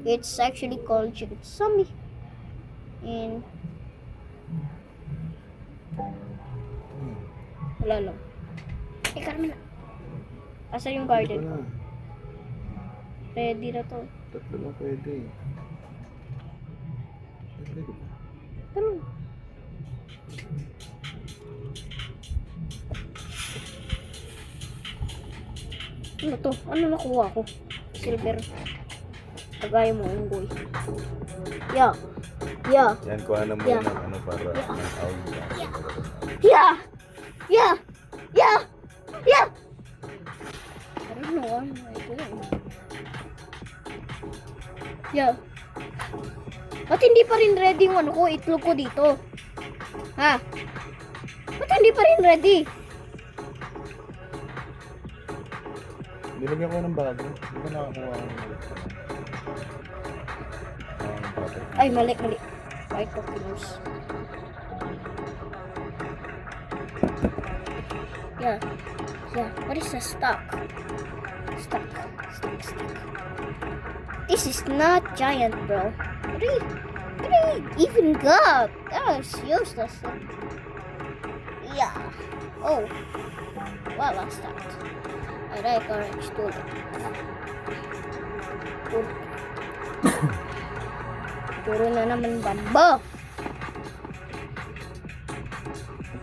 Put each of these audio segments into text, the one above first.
It's actually called Chicken Zombie. And wala lang. Carmen. Asa yung garden? Ito na. Ready na to. Tatlo lang pwede. Pwede ba? Talo. Ano to? Ano nakuha ko? Silver. Kagaya mo, unggoy. Yeah. Yeah. Yan, kuha na muna Yeah. ng ano para Yeah. ng awing. Yeah. Yeah. Yeah. Yeah. I don't know what am I doing. Yeah. Ba't hindi pa rin ready yung ano ko, itlog ko dito? Ha? Ba't hindi pa rin ready? Nilagyan ko ng bago. Hindi ko nakakuha ng paper. Ay, mali. White cockroach. Yeah. Yeah. What is the stock? Stock. This is not giant, bro. What do you even got? That was useless. Yeah. Oh. What was that? I like orange too. Puro na naman bamba.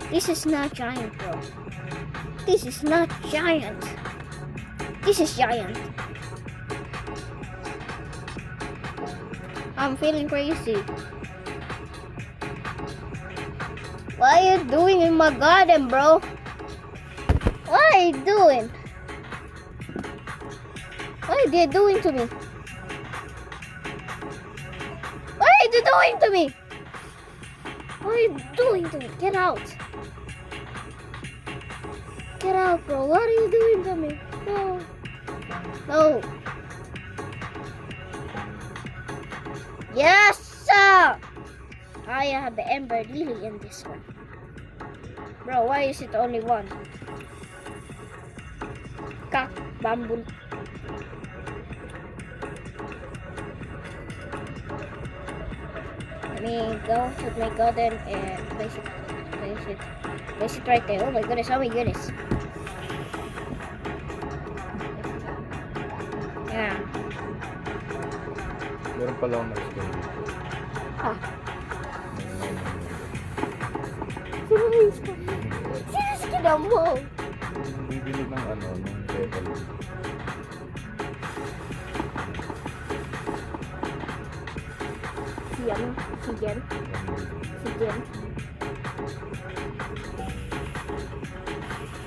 This is not giant, bro. This is not giant. This is giant. I'm feeling crazy. What are you doing in my garden, bro? What are you doing? What are they doing to me? What are you doing to me? What are you doing to me? Get out. Get out, bro. What are you doing to me? No. No. Yes, sir. I have the Ember Lily in this one. Bro, why is it only one? Kak, bamboo. Let me go to my garden and place it right there. Oh my goodness, Yeah. Meron pala akong na-skin dito. Ah. Sino mo? Bibili ng ano, ng petal. Si Jen.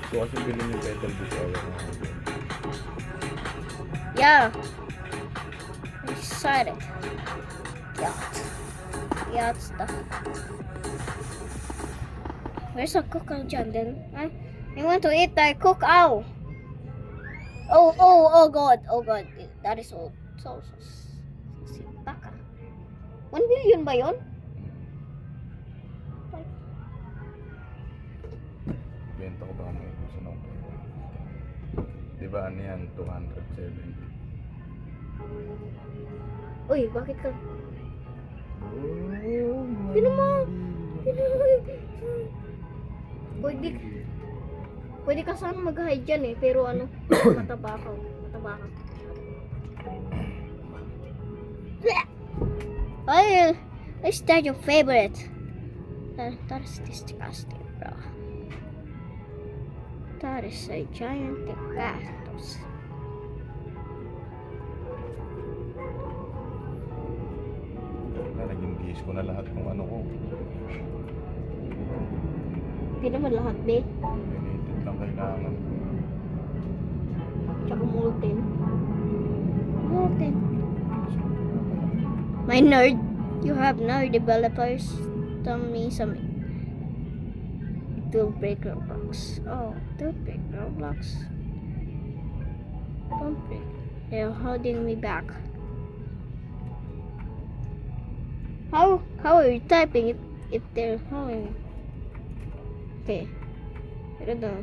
So kasi bilhin yung petal dito. Yeah. I'm excited. Yacht stuff. Where's the cookout, John? Then I want to eat that cookout. Oh God. That is so baka. 1 billion ba yun? Benta ko ba may gusto na ako? Di ba ano yan? 270. Uy, bakit ka? Sino mo? Pwede ka sana mag-hide dyan eh, pero ano, mataba ka. Ay, is that your favorite? That is disgusting, bro. That is a giant cactus. Naging dish ko na lahat kung ano ko. Hindi naman lahat, be. Limited lang kailangan ko. Tsaka molten. My nerd, you have nerd developers. Tell me some. It will break Roblox. Oh, don't break Roblox. Don't break. They're holding me back. How are you typing it if they're holding me? Okay. I don't know.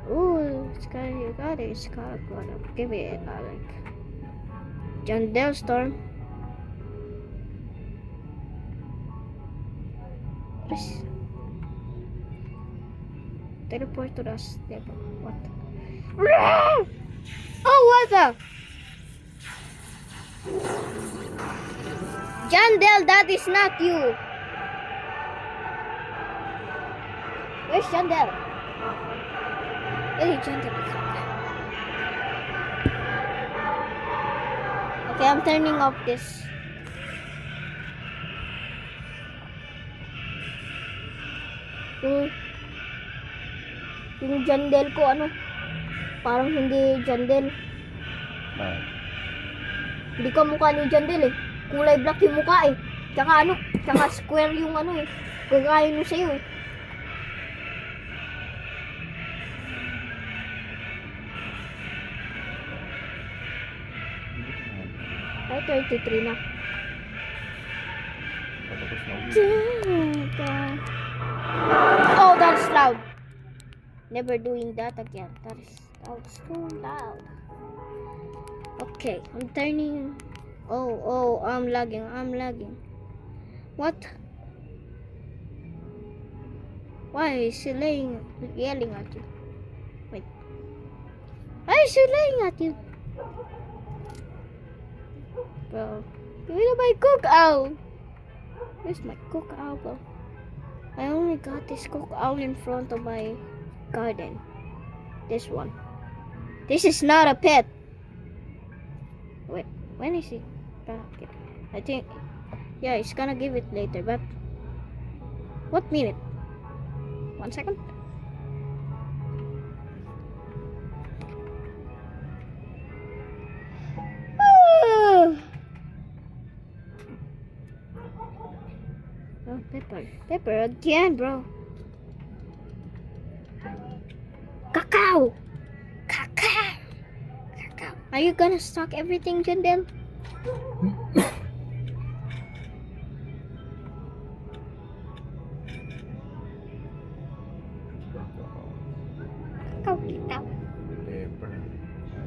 Ooh, it's got it. It's got it. Give it a like. Jandel Storm. Please. Teleport to the step. What? Oh, what the? Jandel, that is not you. Where's Jandel? Hey, Jandel. Okay, I'm turning off this. Yung Jandel ko, ano? Parang hindi Jandel. Ah, Hindi ka mukha ni Jandel eh. Kulay black yung mukha eh. Tsaka ano, tsaka square yung ano eh. Kagaya nung sa'yo eh. Ay, 33 na. patapos na ulit. Oh, that's loud. Never doing that again. That's too loud. Okay, I'm turning. Oh, I'm lagging. What? Why is she yelling at you? Wait. Why is she yelling at you? Bro, give me my cook owl. Where's my cook owl, bro? I only got this cook owl in front of my garden. This one. This is not a pet. Wait, when is it? Okay. I think, yeah, it's gonna give it later, but what minute? 1 second. Oh, Pepper again, bro. Cacao. Are you gonna stock everything, Jandel? Cacao. Pepper.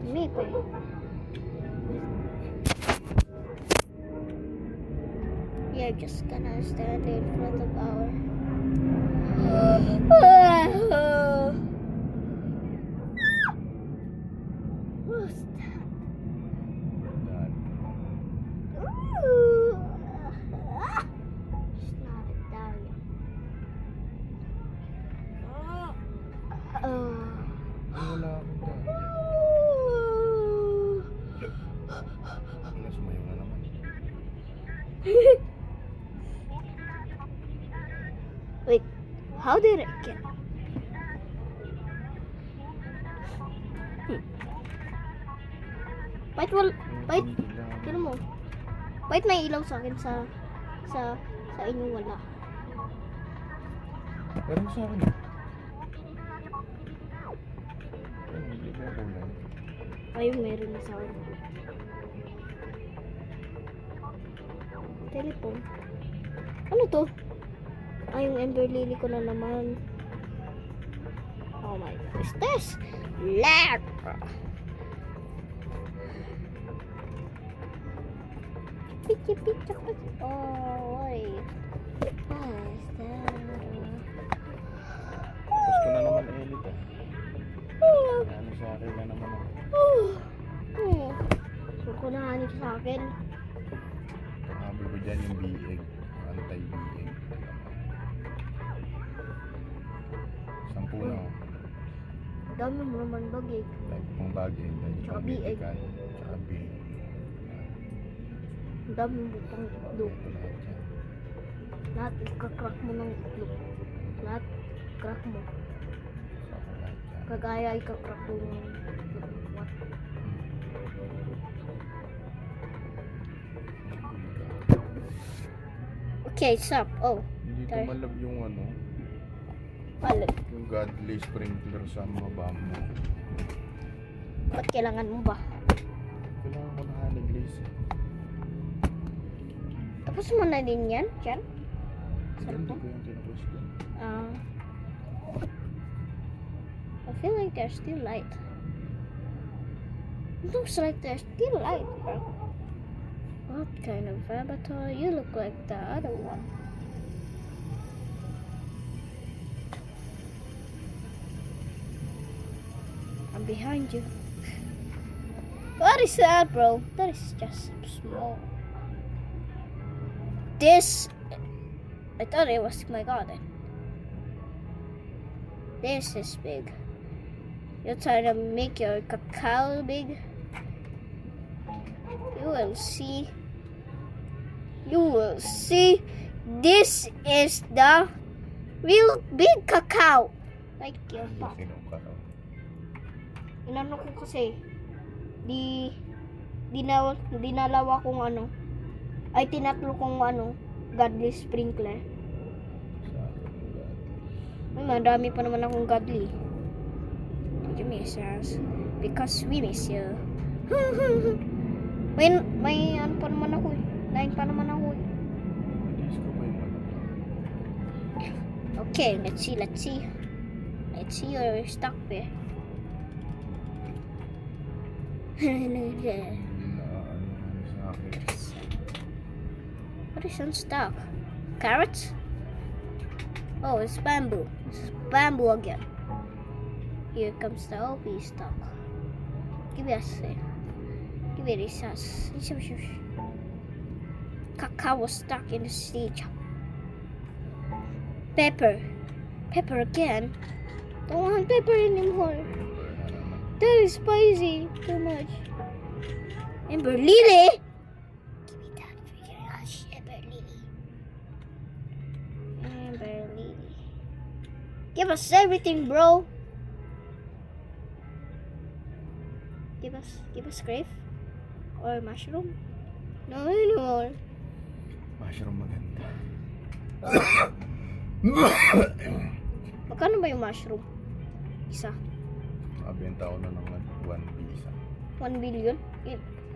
Maple. You're just gonna stand in front of our. What's that? Dad. It's not a dahlia. Ay, wala akong dad. Wala, sumayo na naman. Wait, how did it get? Wait, tignan mo. Wait, may ilaw sa akin sa inyo wala. Meron sa akin. Ayun, hindi ko kulay. Ayun, meron na sa akin. Telephone. Ano to? Ay, yung Ember Lily ko na naman. Oh my God. Is this? Lag! Pichi. Oh, wait. What is that? Tapos ko na naman edit ah. Ano sa akin na naman ako. Kukunahanin sa akin. Sabi ko dyan yung biig. Anti-biig. 10 na ako. Dami mo naman bagay. Type pang bagay. Type Tsaka pang biig. medical. Tsaka biig. Dami mo pang itlog. Ito lahat yan. Lahat ikakrak mo ng itlog. Lahat crack mo. Saka lahat yan. Kagaya ikakrak mo ng itlog. What? Okay, stop. Oh, Hindi Sorry. tumalab yung ano. palit. Yung godly sprinkler sa mga bamboo. Ba't kailangan mo ba? Kailangan ko na honey glaze. Tapos mo na din yan, Chan? Hindi ko yung tinapos ko. I feel like there's still light. It looks like there's still light, bro. kind of avatar. You look like the other one. I'm behind you. What is that, bro? That is just small. This, I thought it was my garden. This is big. You're trying to make your cacao big. You will see. You will see. This is the real big cacao. Like your pop. Inano ko kasi dinalawa kong ano ay tinatlo kong ano godly sprinkler. Ay, madami pa naman akong godly. You miss us because we miss you. may ano pa naman ako eh. Lain pa naman ako eh. Okay, let's see. Let's see your stock there. What is on stock? Carrots? Oh, it's bamboo. It's bamboo again. Here comes the OP stock. Give me a sec. Give me this. Cacao was stuck in the stage. Pepper. Pepper again. Don't want pepper anymore. That is spicy. Too much. Amber Lily. Give me that freaking ass, Amber Lily. Amber Lily. Give us everything, bro. Give us grape or mushroom. No anymore. Mushroom maganda. Magkano ba yung mushroom? Isa. Mabenta ko na ng 1 isa. 1 billion?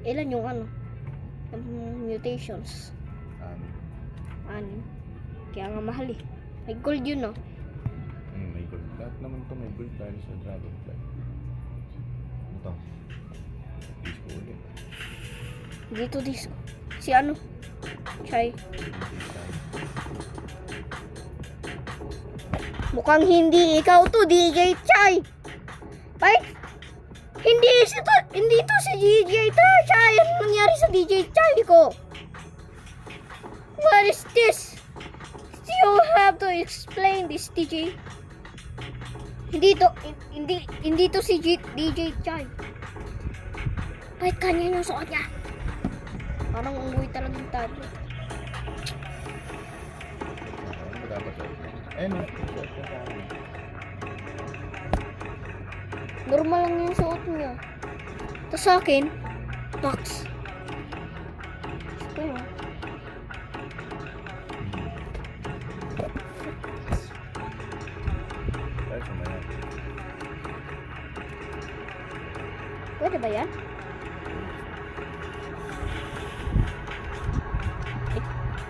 Ilan yung ano? Mutations? Ano? Kaya nga mahal eh. May gold yun, no? May gold. Lahat naman to may gold dahil sa dragonfly. Ito. Disco ulit. Dito disco. Si ano? Chai. Mukhang hindi ikaw to, DJ Chai. Ay, hindi to si DJ Chai. Ano nangyari sa DJ Chai ko? What is this? You have to explain this, DJ. Hindi to si DJ Chai. Bakit kanya yung suot niya? Parang unggoy talagang tablet. Normal lang yung suot niya. Tapos sa akin, box. Ito yun. Pwede ba yan?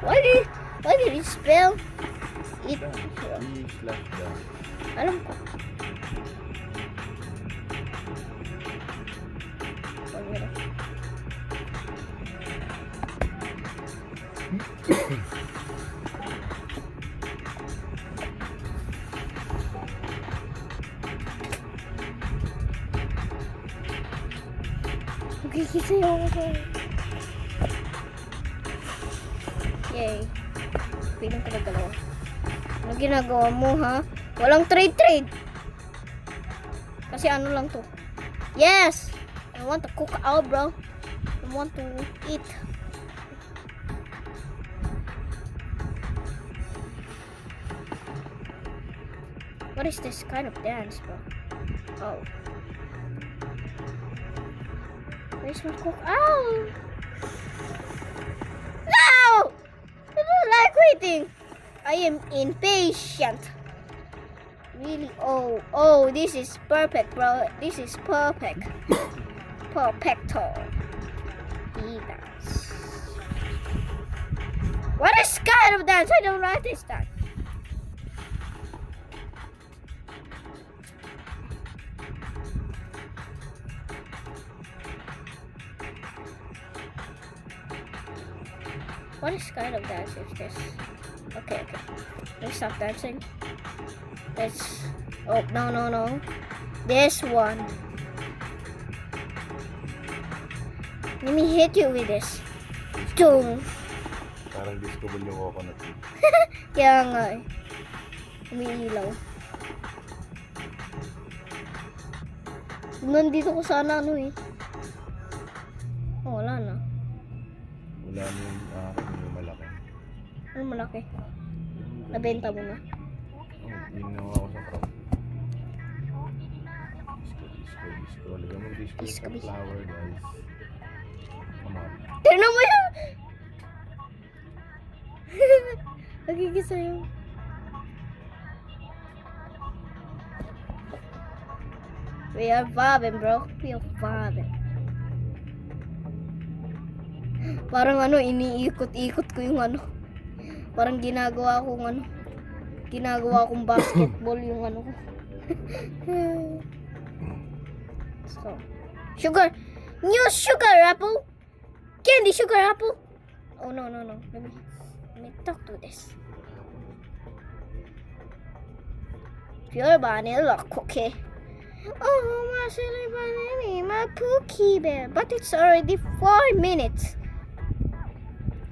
Why did it spell it? Alam ko. Kikisa yung ako. Yay. Pilang ka na dalawa. Ano ginagawa mo, ha? Walang trade. Kasi ano lang to. Yes! I want to cook out, bro. I want to eat. What is this kind of dance, bro? Oh. Where's my cook? Oh! No! I don't like waiting. I am impatient. Really? Oh, this is perfect, bro. This is perfect. Perfecto. Dance. What is kind of dance? I don't like this dance. What is kind of dance is this? Okay. Let's stop dancing. Let's. Oh, no. This one. Let me hit you with this. Boom. Parang disco ball yung coconut. Kaya nga eh. Umiilaw. Nandito ko sana ano eh. Oh, wala na. Wala na yung yung malaki. Ano malaki? Nabenta mo na. Oh, yun na ako sa crop. Disco. Lagyan mo disco Disco, sa flower, guys. Come on. Tignan mo yan! Nagigisa yun. We are vibing, bro. We are vibing. Parang ano, iniikot-ikot ko yung ano. Parang ginagawa kong basketball yung ano ko. So, sugar! New sugar apple! Candy sugar apple! Oh, no. Let me talk to this. Pure vanilla cookie. Oh, my silly banana, my pookie bear. But it's already 4 minutes.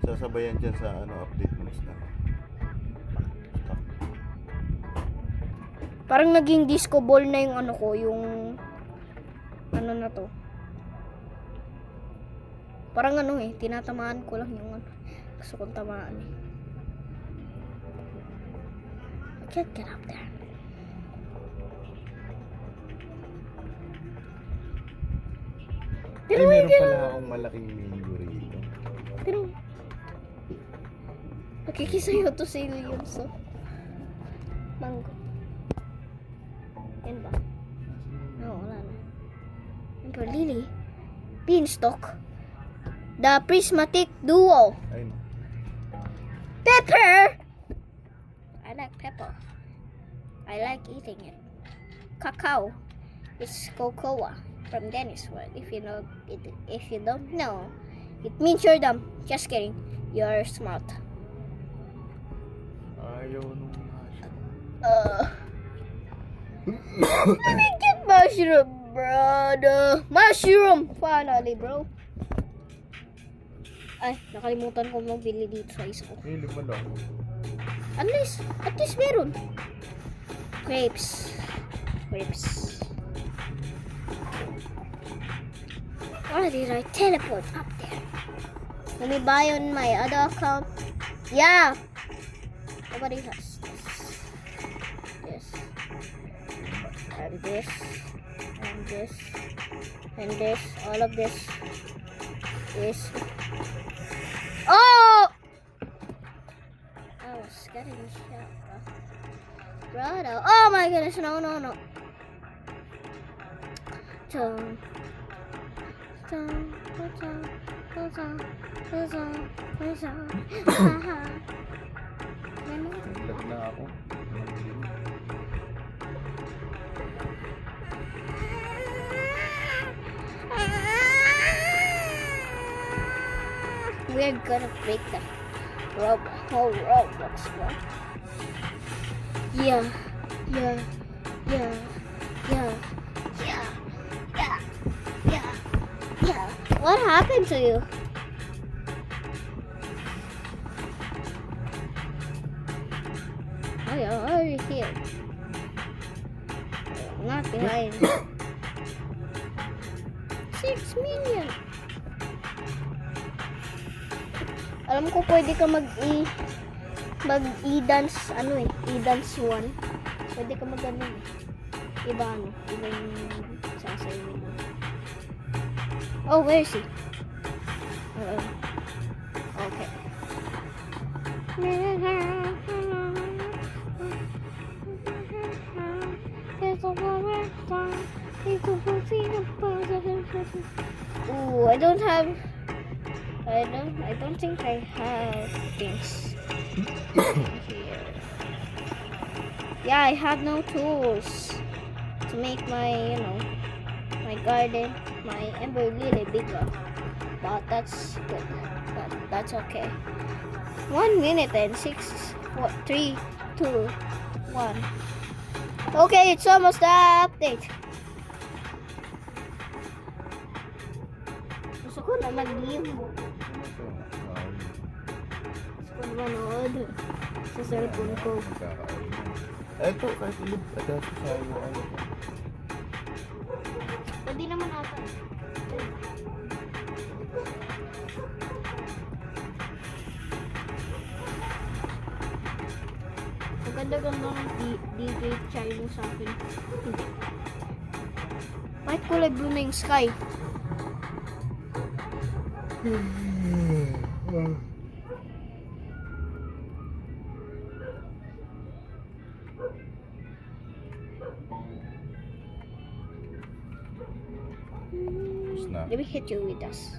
Sasabayan dyan sa update mo na. Parang naging disco ball na yung ano ko, yung ano na to. Parang ano eh, tinatamaan ko lang yung ano. Gusto kong tamaan eh. I can't get up there. Pero meron pala akong malaking mango rito. Pero, nakikisayo to si Liam, so. Mango. Yan ba? No, wala na. Yan pa, Lily. Beanstalk. The prismatic duo. Ayun. Pepper! I like pepper. I like eating it. Cacao. It's cocoa from Dennis World. If you don't know, it means you're dumb. Just kidding. You're smart. Ayaw nung Let me get mushroom, brother. Mushroom! Finally, bro. Ay, nakalimutan ko mabili dito sa isko. lima lang. At least meron. Grapes. Why did I teleport up there? Let me buy on my other account. Yeah! Nobody has this. And this. And this. All of this. This. Oh! I was getting shot, brother. Oh my goodness, no. Naglag na ako. We're gonna break the whole Roblox, bro. Yeah. What happened to you? Oh, you're already here. Not behind. 6 million. Alam ko pwede ka mag-e-dance, e-dance 1. Pwede ka mag-ano eh. Iba yung sasayin mo. Oh, where is he? Okay. Ooh, I don't think I have things here. Yeah, I have no tools to make my, my garden, my Ember Lily bigger. But that's good. That's okay. 1 minute and 6, 4, 3, 2, 1. Okay, it's almost the update. Gusto ko na mag-game. Ito. Gusto ko na manood sa cellphone ko. Magkakain. Ito, kahit ulit. Ito, sa ano. Pwede naman ata. Maganda-ganda ng DJ Chino sa akin. Bakit kulay blue na yung sky? Tapos na. Let me hit you with this.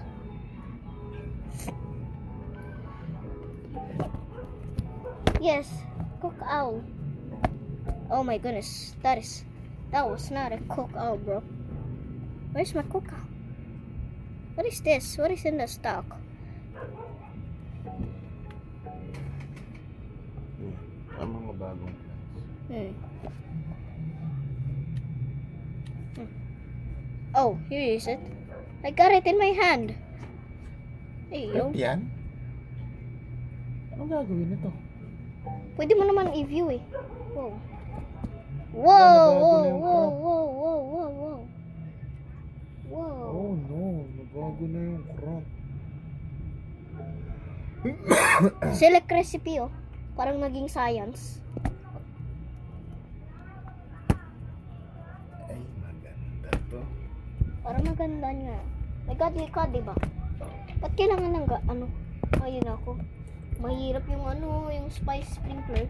Yes, cook owl. Oh my goodness, that was not a cook owl, bro. Where's my cook owl? What is this? What is in the stock? Ang mga bagong plans. Oh, here is it. I got it in my hand. Hey, yo. Pwede yan? Anong gagawin nito? Pwede mo naman i-view eh. Whoa. Whoa, Nabago whoa, na yung whoa, crop. whoa, whoa, whoa, whoa. Whoa. Oh no, nabago na yung crop. Select recipe oh. Parang naging science. Ay, maganda to. Parang maganda nga. May godly ka, diba? Ba't kailangan ng ayun ako. Mahirap yung yung spice sprinkler.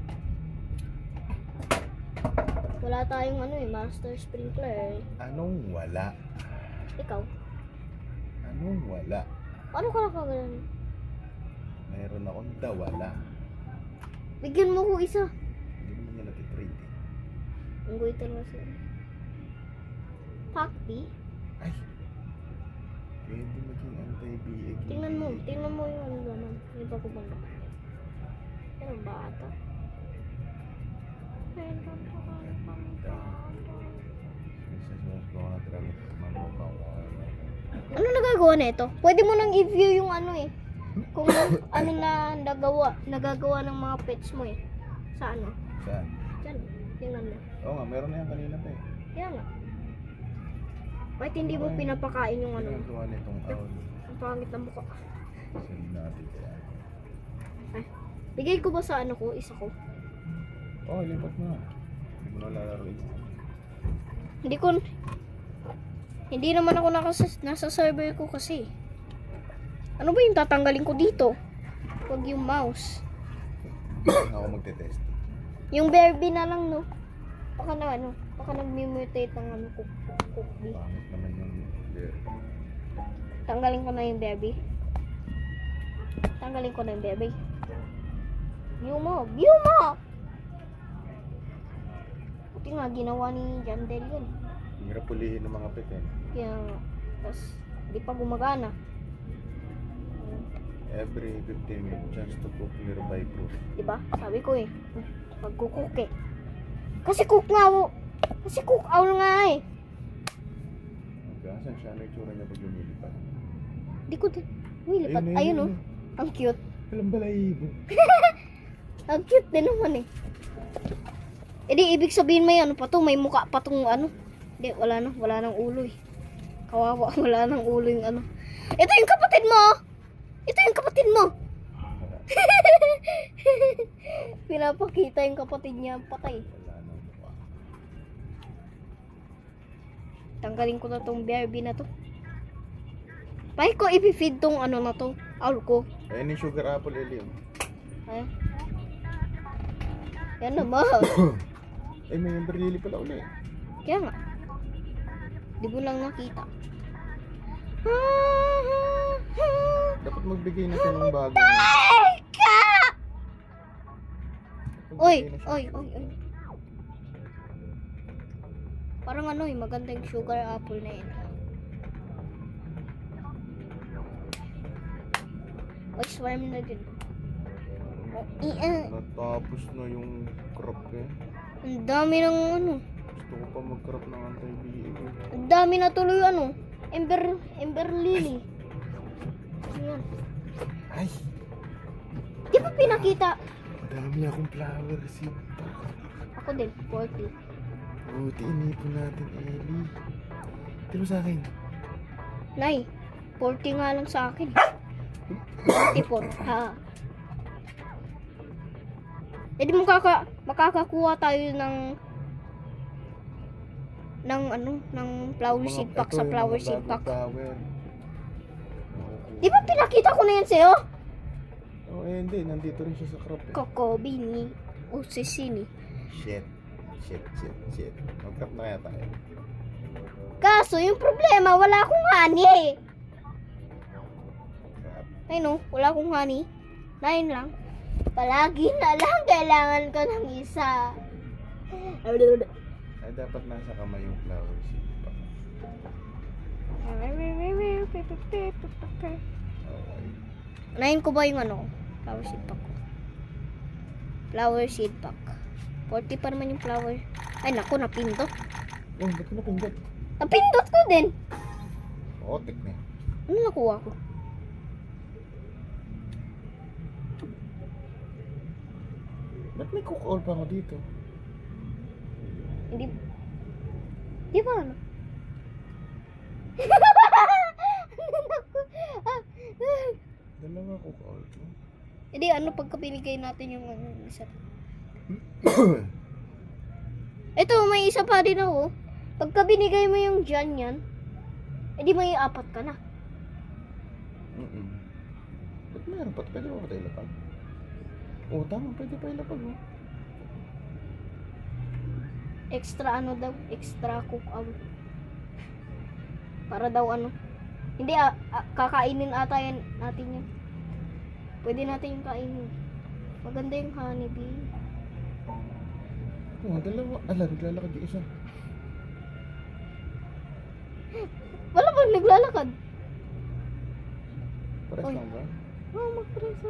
Wala tayong master sprinkler. Anong wala? Ikaw, Anong wala? paano ka nakagalan? Mayroon akong dawala. Bigyan mo ko isa. Hindi naman niya natitrade eh. Ang guito na siya. Pakpi? Ay! Pwede maging anti-BA. Tingnan mo yung naman. Hindi pa ko banda. Pero bata. Ano nagagawa na ito? Pwede mo nang i-view yung kung ano na nagagawa ng mga pets mo eh. Sa ano? Saan? Diyan. Tingnan mo. Oo nga, meron na yan kanina pa eh. Kaya nga. Bakit hindi mo pinapakain yung Ginagawa nitong owl. ang pangit ng mukha. Send natin kaya. Ay, bigay ko ba sa ko? Isa ko? Oh, lipat mo na. Hindi mo na lalaroin. Hindi naman ako nasa server ko kasi. Ano ba yung tatanggalin ko dito? Huwag yung mouse. Ako magte-test. Yung Barbie na lang, no? Baka nag-mutate ang cookbee. Pangit naman yung bear. Tanggalin ko na yung Barbie. View mo! Buti nga ginawa ni Jandel yun. Hirap pulihin ng mga pet eh. Kaya nga. Tapos, di pa gumagana. Every 15 minutes, chance to cook nearby proof. Diba? Sabi ko eh. Pag-cook eh. Kasi cook owl nga eh. Saan siya? Ano yung tsura niya pag lumilipad? Di ko din. Lipat. Ayun oh. Ang cute. Walang balahibo. Ang cute din naman eh. E di, ibig sabihin may pa to, may mukha pa tong Hindi, wala nang ulo eh. Kawawa, wala nang ulo yung Ito yung kapatid mo! Pinapakita yung kapatid niya patay. Wala nang mukha. Tanggalin ko na tong Barbie na to. Bakit ko i-feed tong na to? Owl ko. Ayan yung sugar apple, Elium. Ay. Yan naman. Eh, may umbrella pala uli. Kaya nga. Di mo lang nakita. Dapat magbigay na siya ng bago. Oy. Parang maganda yung sugar apple na yun. Mag-swarm na din. Natapos na yung crop eh. Ang dami ng ano. Gusto ko pa mag-crop ng anti-BA eh. Ang dami na tuloy ano. Ember lily. Ayan. Ay! Di ba pinakita? Madami akong flower seed. Ako din, 40. Buti inipon natin, Ellie. Tiro sa akin. Nay, 40 nga lang sa akin. 44. Ha. Eh di makakakuha tayo ng flower seed pack sa flower seed pack. Di ba pinakita ko na yan sa'yo? Oh, eh, hindi. Nandito rin siya sa crop eh. Kokobini. O sisini. Shit. Mag-crop na kaya tayo. Kaso yung problema, wala akong honey. Crop. Ay no, wala akong honey. 9 lang. Palagi na lang kailangan ko ng isa. Ay, dapat nasa kamay yung flower seed pack. Okay. 9 ko ba yung ano? Flower seed pack ko. Flower seed pack. 40 pa naman yung flower. Ay naku, napindot. Oh, ba't mo napindot? Napindot ko din. Otik na. Ano nakuha ko? Ba't may cook all pa ako dito? Hindi. Di ba ano? Dalawa cook all to. Hindi, ano pagka binigay natin yung isa. Ito, may isa pa din ako. Pagka binigay mo yung dyan yan, edi may 4 ka na. Ba't meron pa? Pwede ba tayo ilapag? Oo, tama. Pwede pa ilapag, oh. Extra ano daw, extra cook out. Para daw ano. Hindi, kakainin ata yan natin yan. Pwede natin yung kainin. Maganda yung honeybee. Oo, dalawa. Ala, naglalakad yung isa. Wala bang naglalakad? Pares Oy. lang ba? Oo, magpresa.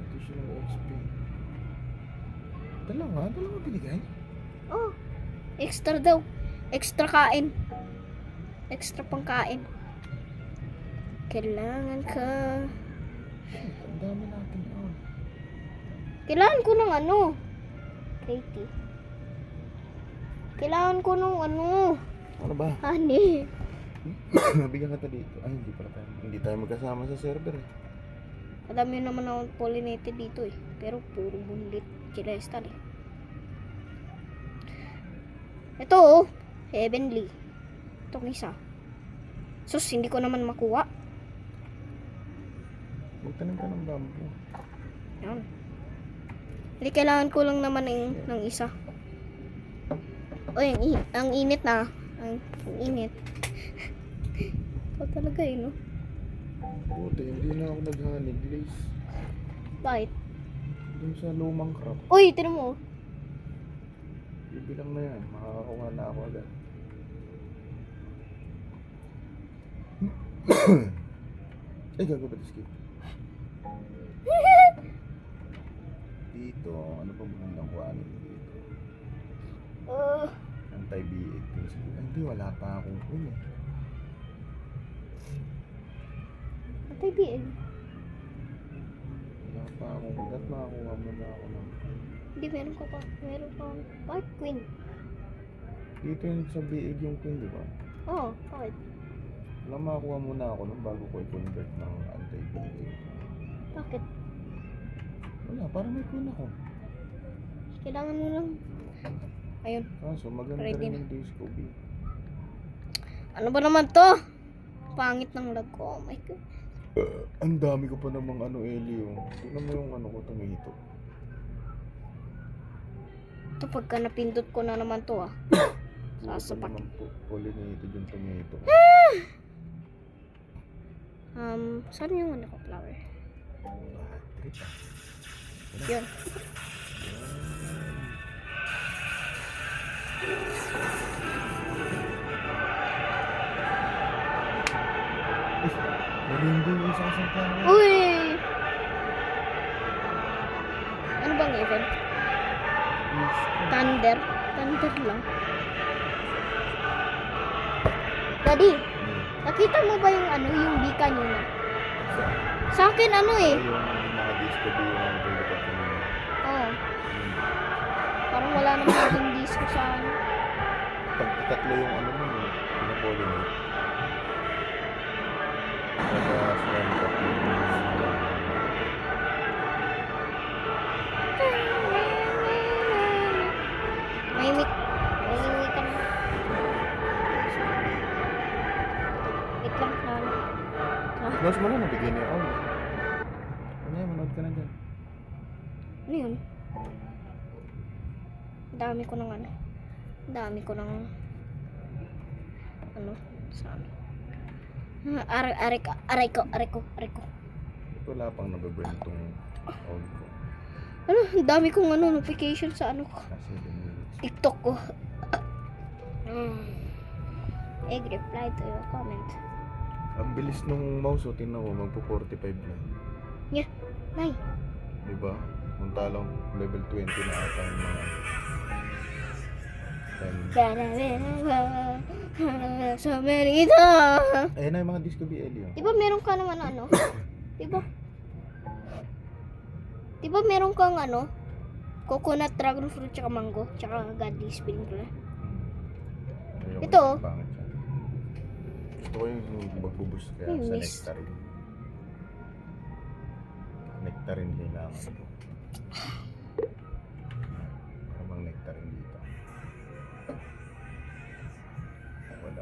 Additional XP. Dalawa binigay? Oh, extra daw. Extra kain. Extra pang kain. Kailangan ka. Shit, ang dami natin. Oh. Kailangan ko ng ano. Creative. Kailangan ko ng ano. Ano ba? Honey. Nabigyan ka dito. Ay, hindi tayo magkasama sa server eh. Madami naman akong pollinated dito eh. Pero puro bulit. Celestal eh. Ito oh. Heavenly. Itong isa. Sus, hindi ko naman makuha. Magtanim ka ng bamboo. Yan. Hindi, kailangan ko lang naman ng isa. O, ang init na. Ang init. Ito talaga eh, no? Buti, hindi na ako nag-honey glaze. Bakit? Dun sa lumang crop. Uy, tinan mo. Bibilang na yan. Makakakuha na ako agad. Ay, gago ba skip? Dito, ano pa magandang kuhanin dito? Anti-BA. Ay, hindi, wala pa akong kun eh. Atay BN. Wala pa akong ugat. Makakuha mo na ako ng... Hindi, meron ka pa. Meron pa. Bakit queen? Dito yung sa BA yung kun, di ba? Oo, bakit? Wala, makakuha muna ako nung bago ko i-convert ng anti-BA. Bakit? Wala, para may kun ako. Kailangan mo lang. Ayun. Kaso maganda Ready rin na. yung disco B. Ano ba naman to? Pangit ng lag ko. Oh my God. Ang dami ko pa namang ano, Elio. Tignan mo yung ano ko, tomato. Ito pagka napindot ko na naman to ah. Sasapak. Sasapak. Pollinated yung tomato. Saan yung ano ko flower? Trip ah. Yun. Rainbow sa isang flower. Uy! Ano bang event? Thunder. Thunder lang. Daddy, nakita mo ba yung ano, yung bika nyo na? Sa akin ano eh. Yung mga disco do yung mga pagdapat ko nila. Oo. Parang wala namang naging disco sa ano. Pag tatlo yung ano mo, pinapollinate. Saka swan tatlo yung Mahimik. Mahimik ka na. Wait lang na. Close mo na, nabigay niya. Oh. Ano yan, manood ka na dyan. Ano yun? Dami ko ng ano. Dami ko ng ano saan? Aray ko. Wala pang nababurn tong phone ko. Ano, ang dami kong ano notification sa ano ko. Kasi 7 minutes. TikTok ko. Egg reply to your comment. Ang bilis nung mouse, oh, tingnan mo, magpo-45 na. Yeah, nay. Diba? Muntalang level 20 na ata yung mga 10. So many ito. Ayan na yung mga disco BL yun. Di ba meron ka naman ano? Di ba? Di ba meron kang ano? Coconut, dragon fruit, tsaka mango, tsaka godly sprinkler. Ayoko Ito, yung pangit siya. Gusto ko yung magbuboost kaya Ay, sa miss. nectarine. Nectarine kailangan ko. Ano bang nectarine dito? Wala.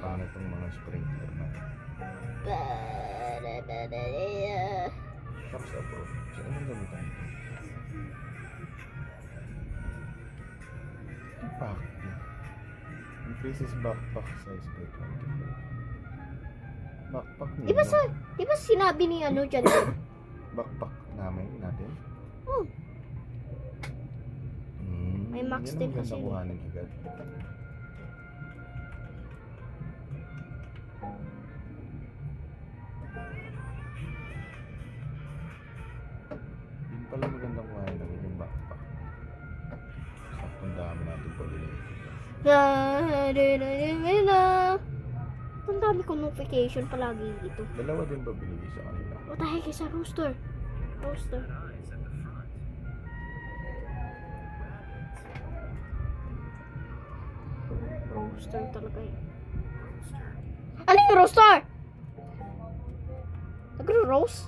Pangit yung mga sprinkler na. Tapos ako. So, anong gamitan ito? Backpack. Increases backpack size by 24. Backpack niya. Di ba sinabi ni ano dyan din? Backpack natin. Oh, May max din kasi Yan ang kuhanin agad. Yun pala magandang kuhanin agad yung backpack. Saktong dami natin pag-ulit. ang dami kong notification palagi dito. Dalawa din ba binigay sa kanila? What the heck is a rooster? Rooster. Rooster talaga yun. Ano yung rooster? Nagro-roast?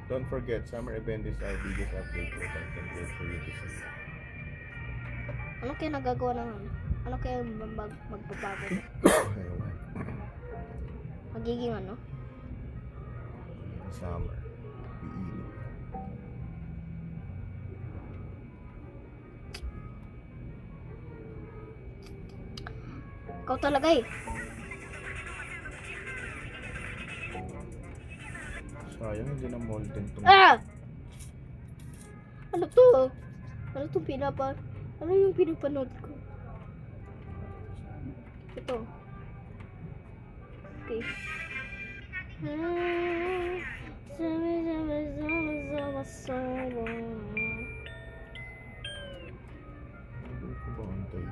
Don't forget, summer event is our biggest update for content for you to see. Ano kaya nagagawa ng ano? Ano kaya magbabago? Ewan. Magiging ano? Summer. Iinit. Ikaw talaga eh. Sayang hindi na molten to. Ah! Ano to? Ano to Ano yung pinapanood ko? Ito. Okay. Sama. Hindi ko ba antay?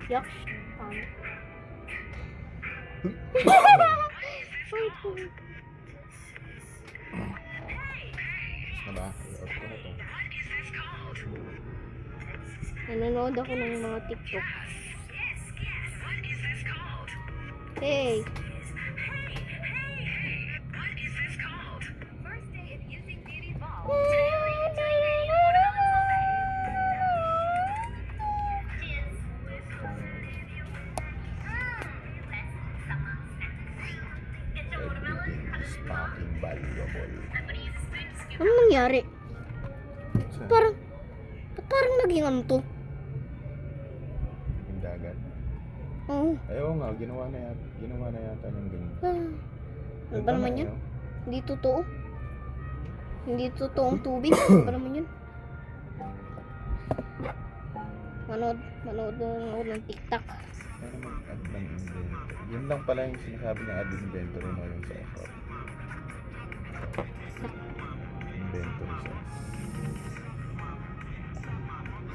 Yuck. Na ba? I-off ko na to. Nanonood ako ng mga TikTok. Hey! Everything is fucking valuable. Ano nangyari? Saan? Parang naging ano to? Yung dagat. Oo. Ay, oo nga, ginawa na yata ng ganyan. Ano ba naman yun? Hindi totoo. Hindi totoong tubig. Ano ba naman yun? Manood ng TikTok. Pero mag-add ng inventory. Yun lang pala yung sinasabi na add inventory mo yung sa effort. Inventory size.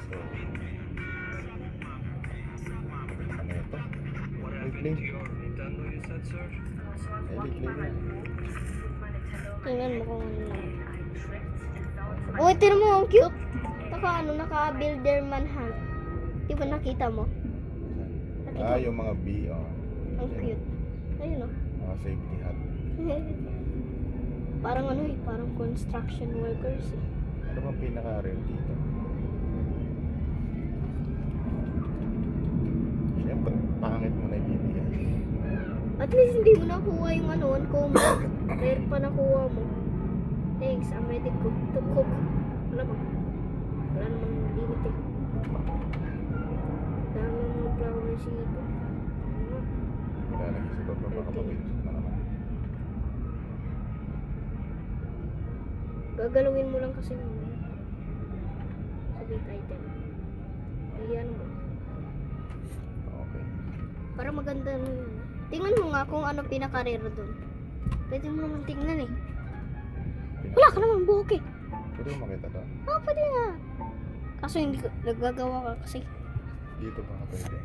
So, pwede naman na ito. What Wait, happened Lane. to your Nintendo, you said, sir? Ay, wait lang yun. Tingnan mo kung ano lang. Oh, tingnan mo, ang cute. Naka-Builderman Hunt. Di ba nakita mo? Ah, yung mga B, oh. Ang cute. Ayun oh. Mga safety hat. Parang ano eh, parang construction workers eh. Ano bang pinaka-rare dito? Siyempre, pangit mo na ibibigay. At least hindi mo nakuha yung ano, uncommon. Rare pa nakuha mo. Thanks, I'm ready to cook. Wala ba? Wala namang limit eh. Dami mga flowers dito. Wala lang isa pa baka papinsok na naman. Gagalawin mo lang kasi yung submit item. Hindi ano mo. Okay. Para maganda na yun. Tingnan mo nga kung ano pinaka-rare doon. Pwede mo naman tingnan eh. Wala ka naman buhok eh. Pwede mo makita to? Ah, pwede nga. Kaso hindi ko, nagagawa ka kasi. Dito pa ka pwede.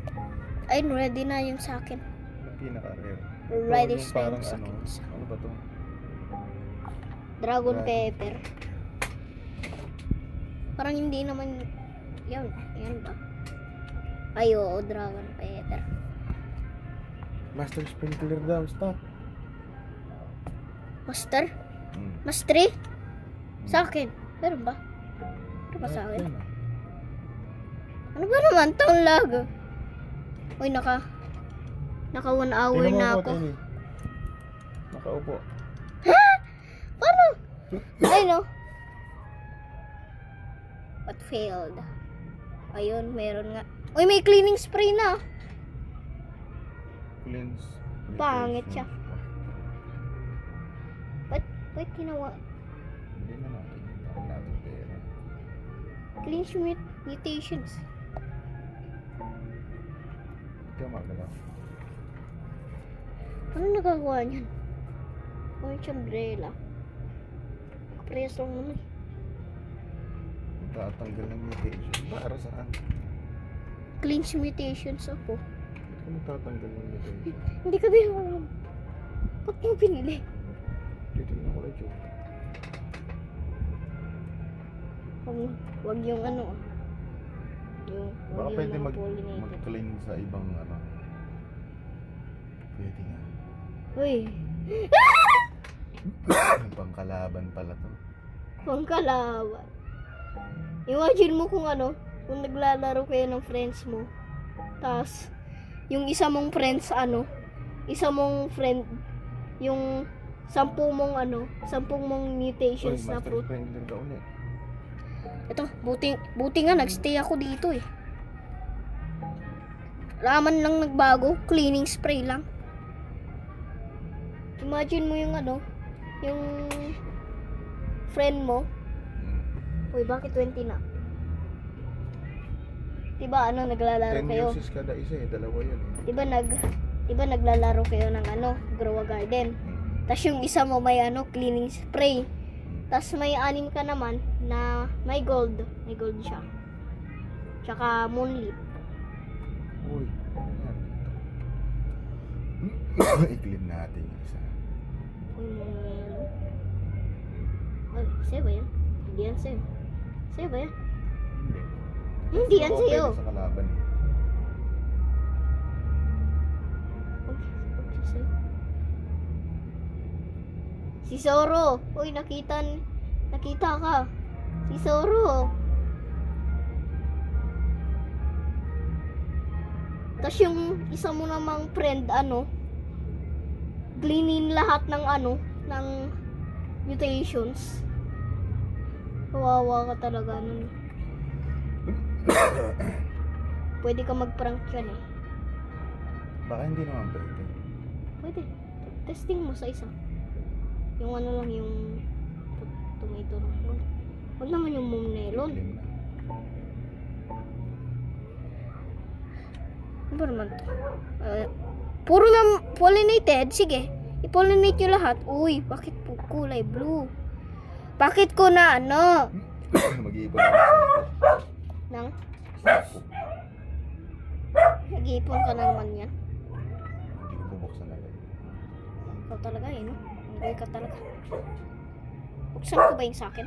Ayun, ready na yung sa akin. Yung pinaka-rare. Ready Yung na parang yung sa ano, akin. ano ba to? Dragon Dragon. pepper. Parang hindi naman, yan ba? Ay, oo, dragon pepper. Master Sprinkler daw, stop. Master? Hmm. Mastery? Sa akin. Meron ba? Meron ba sa akin? Yan, ah. Ano ba naman tong lag? Uy, naka 1 hour Tingnan mo na ako, ako. Tiny. Nakaupo. Paano? Ay, no. But failed. Ayun, meron nga. Uy, may cleaning spray na. Cleanse. Pangit siya. Ba't ginawa? Hindi na natin. Hindi natin pera. Cleanse mutations. Hindi ka magalaw. Ano nagagawa niyan? Orange umbrella. Kaprehas lang naman. Tatanggal ng mutation. Para saan? Cleanse mutations ako. Ba't ka magtatanggal ng mutation? Hindi ka din alam. Ba't mo pinili? Titignan ko lang yun. Wag yung ano. Baka Wag pwede yung mga pollinated. mag-clean sa ibang ano. Pwede nga. Uy. Pangkalaban pala to. Pangkalaban. Imagine mo kung ano, kung naglalaro kayo ng friends mo. Tapos, yung isa mong friends isa mong friend, yung 10 mong mutations na Master fruit. Sprinkler ka ulit. Ito, buti nga nagstay ako dito eh. Raman lang nagbago, cleaning spray lang. Imagine mo yung yung friend mo. Uy, bakit 20 na? Diba naglalaro 10 kayo? uses kada isa eh. Dalawa yun eh. Diba naglalaro kayo ng grow a garden. Tapos yung isa mo may cleaning spray. Tapos may 6 ka naman na may gold. May gold siya. Tsaka moonlit. Uy. I-clean natin yung isa. Uy, Ay, sa'yo ba yan? Hindi yan sa'yo. Sa'yo ba yan? Hindi. Hindi yan Baka sa'yo. pwede sa kalaban eh. Okay, sa'yo. Si Zoro. Uy, nakita ka. Si Zoro. Tapos yung isa mo namang friend, cleanin lahat ng ng mutations. Kawawa ka talaga nun. Pwede ka mag-prank yan eh. Baka hindi naman pwede. Pwede. Testing mo sa isa. Yung lang, yung tomato lang. Huwag naman yung melon. I-clean na. Ano ba naman to? Puro na pollinated. Sige. I-pollinate nyo lahat. Uy, bakit po kulay blue? Bakit ko na ano? Mag-iipon ako sa ito. Nang? Nag-iipon ka na naman yan. Hindi ko bubuksan agad. Ikaw talaga eh, no? Hindi ka talaga. Buksan ko ba yung sa akin?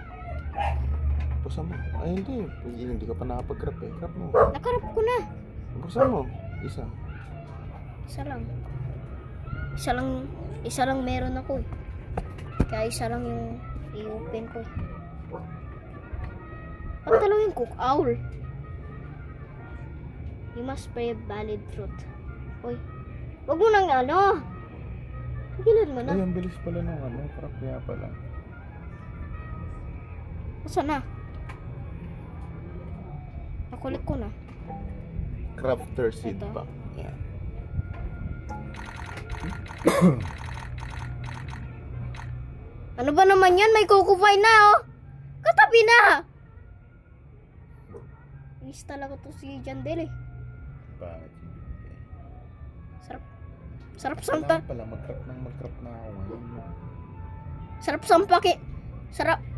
Buksan mo. Ay, hindi ka pa nakapag-crap eh. Crap mo. Nakarap ko na. Buksan mo. Isa. Isa lang. Isa lang meron ako eh. Kaya isa lang yung i-open ko eh. Pagtalo yung cook owl. You must spray valid fruit. Uy. Wag mo nang ano. Gilid mo na. Ay, ang bilis pala ng ano. Crap kaya pala. Asa na? Nakulik ko na. Crafter seed Ito. pack. Yan. Ano ba naman yan? May kukupay na oh. Katabi na. Inis talaga to si Jandel eh. Bakit? Sarap Wala sampa. pala. Mag-crap na ako ngayon. Sarap sampaki.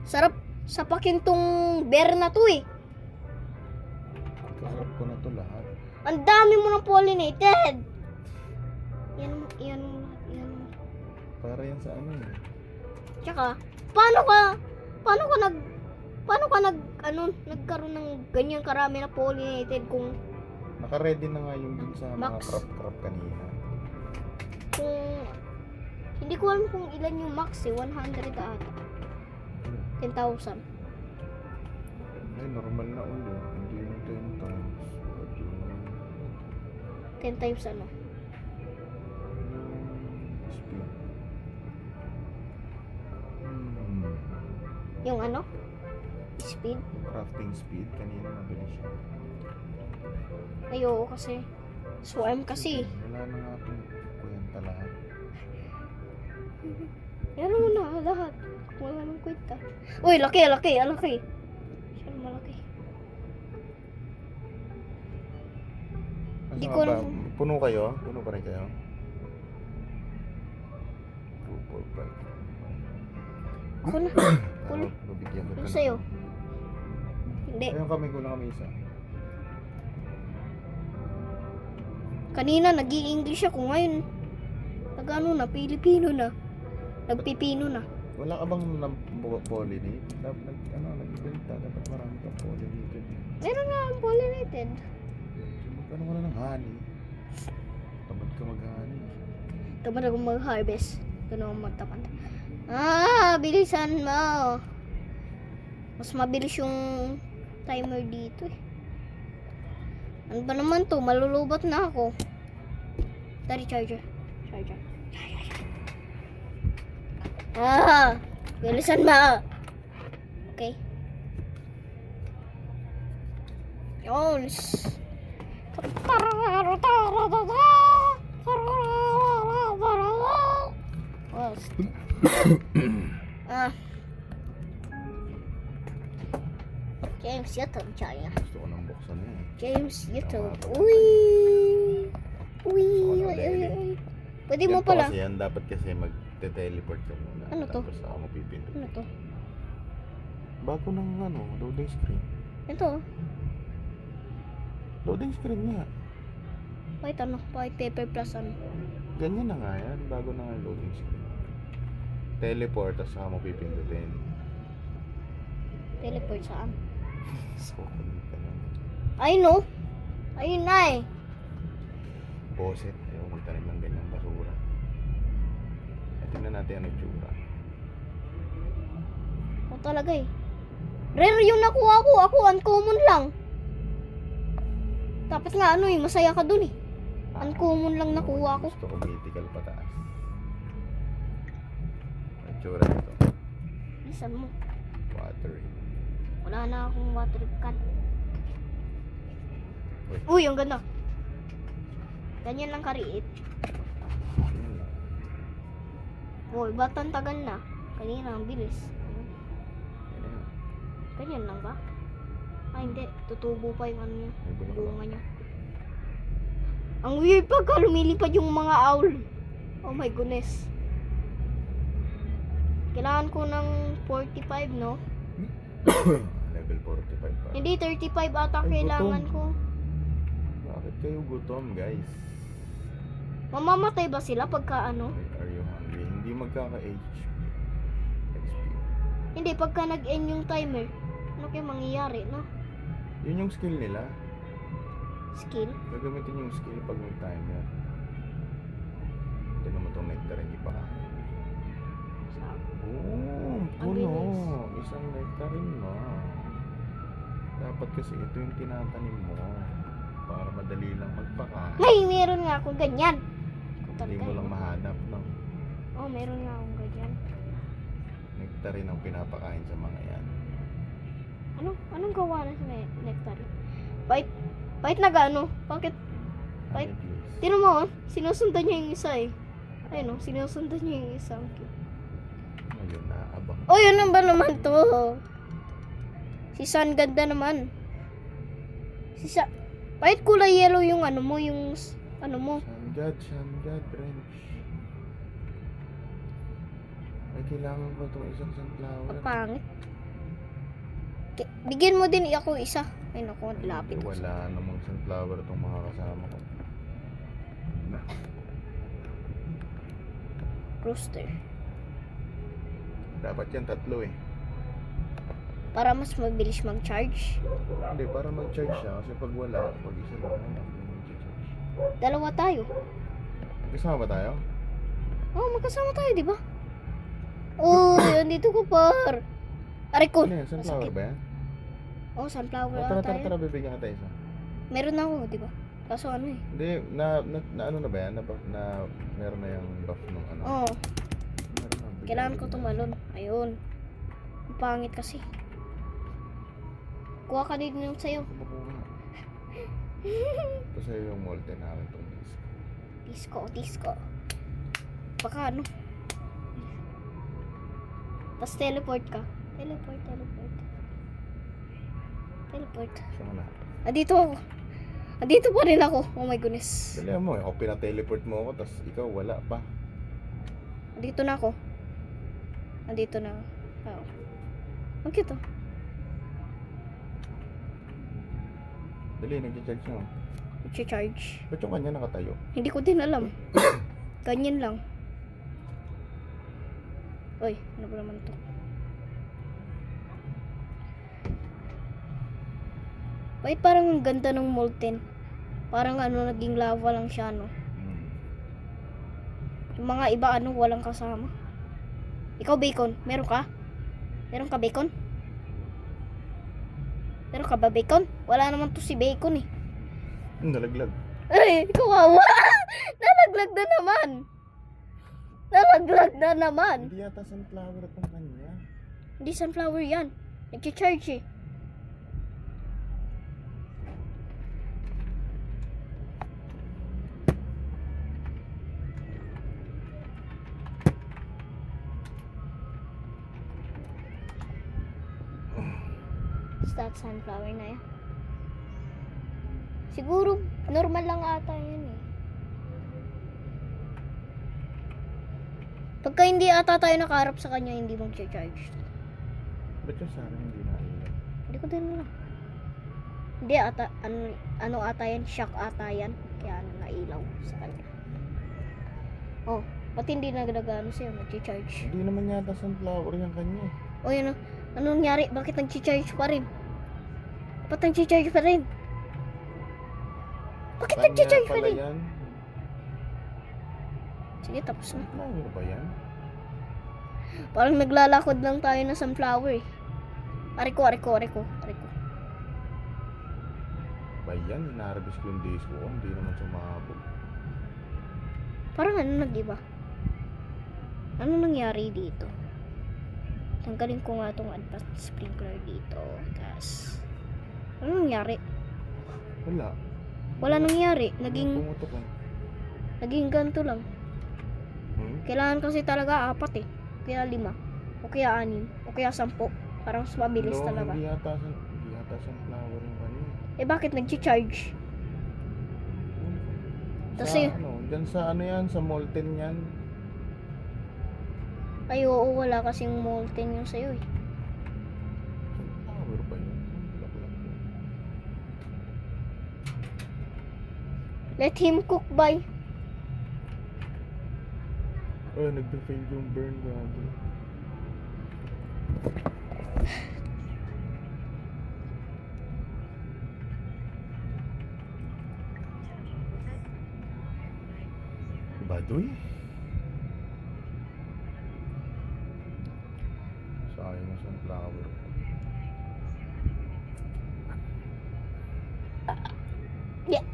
Sarap sapakin tong bear na to eh. Kakrap ko na to lahat. Ang dami mo ng pollinated. Yan. Para yan sa ano eh. Tsaka, paano ka nagkaroon ng ganyan karami na pollinated kung Naka-ready na nga yung dun sa mga Max. crap kanina. hindi ko alam kung ilan yung max eh, 100 ata. 10,000. Ay, normal na ulo. Hindi yung 10 times. But yung 10 times ano. speed. Yung ano? Speed. Crafting speed. Kanina mabilis siya. Ayoko kasi. Swarm kasi. Wala na nga itong kwenta lahat. Yan mo na lahat. Wala nang kwenta. Uy, laki. Siya malaki. Hindi Asa ko ba? alam. Puno kayo? Puno pa rin kayo? 2, 4, 5. Ako na. Ano, mabigyan kita Ano ng- sa'yo? Hindi. Ayun kami, kulang kami isa. Kanina nag-i-English ako. Ngayon, nag-ano na, Pilipino na. Nagpipino na. Wala ka bang pollinate? Dapat nagbenta. Dapat marami kang pollinated. Meron nga ang pollinated. Magkano ka na ng honey? Tamad ka mag-honey. Tamad ako mag-harvest. Ito na ako magtapat. Bilisan mo. Mas mabilis yung timer dito eh. Ano ba naman to? Malulubat na ako. Dari charger. Bilisan mo. Okay. Yun. James YouTube channel. Gusto ko nang buksan na eh. James YouTube. Uy. Pwede mo Ganito pala. Kasi yan, dapat kasi mag-teleport ka muna. Ano to? Tapos ako mapipindot. Ano to? Bago ng loading screen. Ito. Loading screen nga. White paper plus ano. Ganyan na nga yan. Bago na nga yung loading screen. Teleport, tapos ako mapipindutin. Teleport saan? So, kulit ka lang. Ay no. Ayun na eh. Boset. Ayaw magtanim ng ganyang basura. At tingnan natin ano yung tsura. O talaga eh. Rare yung nakuha ko. Ako uncommon lang. Tapos nga masaya ka dun eh. Uncommon lang nakuha ko. Gusto ko mythical pataas. Ang tsura nito. Lisan mo. Watery. Wala na akong water can. Uy, ang ganda. Ganyan lang kariit. Yun lang. Uy, ba't ang tagal na? Kanina, ang bilis. Yan na yun. Ganyan lang ba? Hindi. Tutubo pa yung ano niya. May bunga ka ba? Bunga niya. Ang weird pagka lumilipad yung mga owl. Oh my goodness. Kailangan ko ng 45, no? Level 45 pa. Hindi, 35 ata Ay, kailangan gutom. ko. Bakit kayo gutom, guys? Mamamatay ba sila pagka ano? Are you hungry? Hindi magkaka-HP. Hindi, pagka nag-end yung timer. Ano kaya mangyayari, no? Yun yung skill nila. Skill? Gagamitin yung skill pag may timer. Ito naman itong nectar, hindi pa kaya. Oh, Ang puno. bilis. Isang nectarin mo. Dapat kasi ito yung tinatanim mo. Para madali lang magpakain. Ay, meron nga akong ganyan. Hindi mo lang mahanap, no? Oh, meron nga akong ganyan. Nectarin ang pinapakain sa mga yan. Anong gawa na sa nectar? Bait na gaano? Bakit? Wait. Honeybees. Tino mo, sinusundan niya yung isa eh. Ayun, sinusundan niya yung isa. Ang cute. Ayun na, abang. Oh, yun na ba naman to? Si Sun ganda naman. Bakit kulay yellow yung ano mo, yung ano mo? Sangad, wrench. Ay, kailangan ko itong isang sunflower. Pangit. Bigyan mo din ako isa. Ay naku, lapit. Eh, wala namang sunflower itong mga kasama ko. Rooster. Dapat yan tatlo eh. Para mas mabilis mag-charge. Hindi, para mag-charge siya. Kasi pag wala, pag isa lang, wala, hindi mag-charge. Dalawa tayo. Kasama ba tayo? Oh, magkasama tayo, di ba? Oh, andito ko par. Aray ko. Ano yan? Sunflower Masakit. ba yan? Oh, sunflower Tara, tayo. tara, bibigyan kita isa. Meron na ako, di ba? Kaso ano eh. Hindi, na ano na ba yan? Na meron na yung buff nung ano? Oh, Meron na, bigyan kailangan ko na. tumalon. Ayun. Ang pangit kasi. Kuha ka din yung sayo. Kumukuha. Ito sa'yo yung molten namin itong disc. Disco. Baka ano. Tapos teleport ka. Teleport. Saan mo na? Andito ako. Andito pa rin ako. Oh my goodness. Dali mo, ako pina-teleport mo ako, tapos ikaw wala pa. Andito na ako. Andito na. Oo. Ang cute oh. Dali, nag-charge na. Charge. Ba't yung kanya nakatayo? Hindi ko din alam. Ganyan lang. Uy, ano ba naman to? Wait, parang ang ganda ng molten. Parang ano, naging lava lang siya, no? Yung mga iba, ano, walang kasama. Ikaw, bacon. Meron ka? Meron ka bacon? Meron ka ba bacon? Wala naman to si bacon, eh. Nalaglag. Ay, kawawa! Nalaglag na naman! Nalaglag na naman! Hindi yata sunflower itong kanya. Hindi sunflower yan. Nag-charge eh. Is that sunflower na yan? Siguro, normal lang ata yan eh. Pagka hindi ata tayo nakaharap sa kanya, hindi mag-charge. Ba't yung sana hindi nailan? Hindi ko din alam. Hindi ata, ano ata yan? Shock ata yan. Kaya ano, nailaw sa kanya. Oh, ba't hindi nagdagano siya? Nag-charge. Hindi naman yata sunflower yung kanya eh. O yun, anong nangyari? Bakit nag-charge pa rin? Ba't nag-charge pa rin? Bakit Kanya nag-charge pa pala rin? yan. Sige, tapos na. Sunflower ba yan? Parang naglalakad lang tayo na sunflower eh. Ariko. Ba yan? Inarabis ko yung disco ko. Hindi naman sumabog. Parang ano nag-iba? Ano nangyari dito? Tanggalin ko nga itong advanced sprinkler dito. Tapos, ano nangyari? Wala. Wala nangyari. Pumutok lang. Naging ganito lang. Kailangan kasi talaga 4 eh. Kaya 5. O kaya 6. O kaya 10. Parang mas mabilis Hello, talaga. Hindi yata sunflower yung kanya. Eh bakit nag-charge? Tas Sa yun. ano, dyan sa ano yan, sa molten yan. Ay, oo, wala kasing molten yung sa'yo eh. Power pa yun. Bulaklak yun. Let him cook, bay. Oh, nagpa-fail yung burn gabi. Baduy? Sayang yung sunflower. Yeah.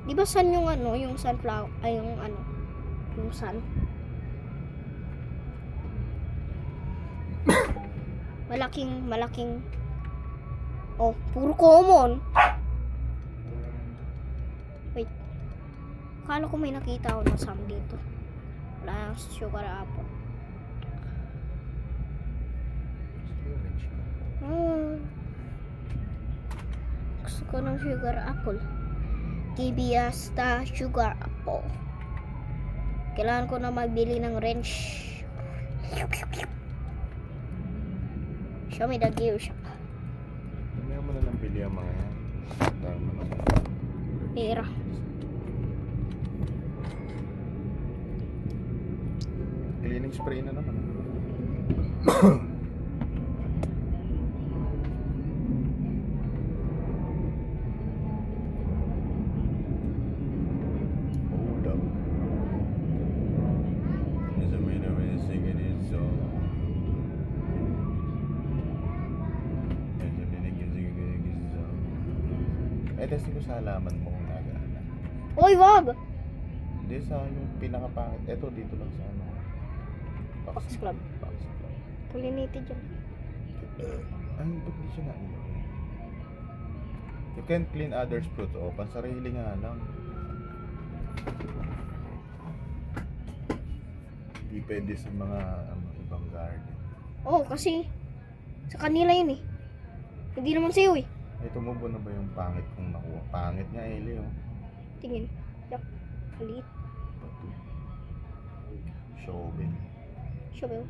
Di ba sun yung ano, yung sunflower, ay yung ano, yung sun? malaking, oh, puro common. Wait. Akala ko may nakita ako ng sun dito. Wala nang sugar apple. Gusto ko ng sugar apple. Give us the sugar apple. Kailangan ko na magbili ng wrench. Show me the gear shop. Mamaya mo na lang bili ang mga yan. Dahil mo naman. Pera. Cleaning spray na naman. Hold up. There's a minute when you're singing this song. There's a minute you're singing this song. Eh, testing ko sa halaman mo kung nagana. Oy, wag! Hindi sa yung pinakapangit. Eto, dito lang sa ano. Fox Club. Fox Club. Pollinated yan. Ay, ba't di siya nailagay? You can clean others' fruits. O, pansarili nga lang. Hindi pwede sa mga ibang garden. Oh, kasi sa kanila yun eh. Hindi naman sa'yo eh. Ay, tumubo na ba yung pangit kong nakuha? Pangit niya, Eli, oh. Tingin. Yak. Halit. Shovel. Shovel.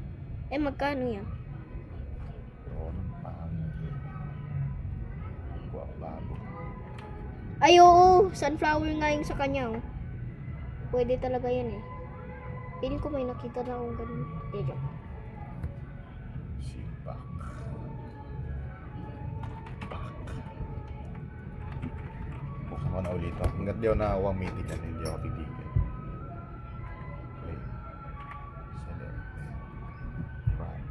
Eh, magkano yan? Oo, ng pangit. Kuha ko bago. Ay, oo. Sunflower nga yung sa kanya oh. Pwede talaga yan eh. Feeling ko may nakita na akong ganun. Joke. Sipak. Buksan ko na ulit. Hanggat di ako nakakuha ang meeting yan, hindi ako titigil. Okay. Select. Right.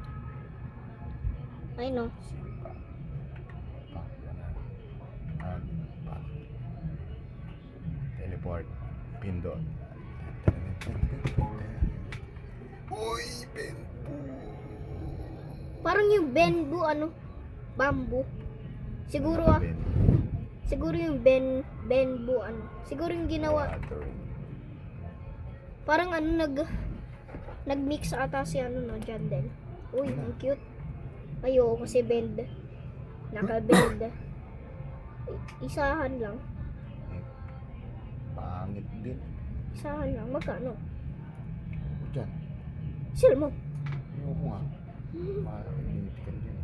Ay, no. Sipak. Pak. Yan na. Add. Pak. Teleport. Pindot. Uy, bamboo. Parang yung bamboo, ano? Bamboo. Siguro ah. Siguro yung bamboo, ano? Siguro yung ginawa. Parang ano, nag-mix ata si ano, no? Dyan din. Uy, ang cute. Ayoko kasi bend. Naka-bend. Isahan lang. Pangit din. Isahan lang. Magkano? Diyan. Sell mo. Ayoko nga. Makakinitig din.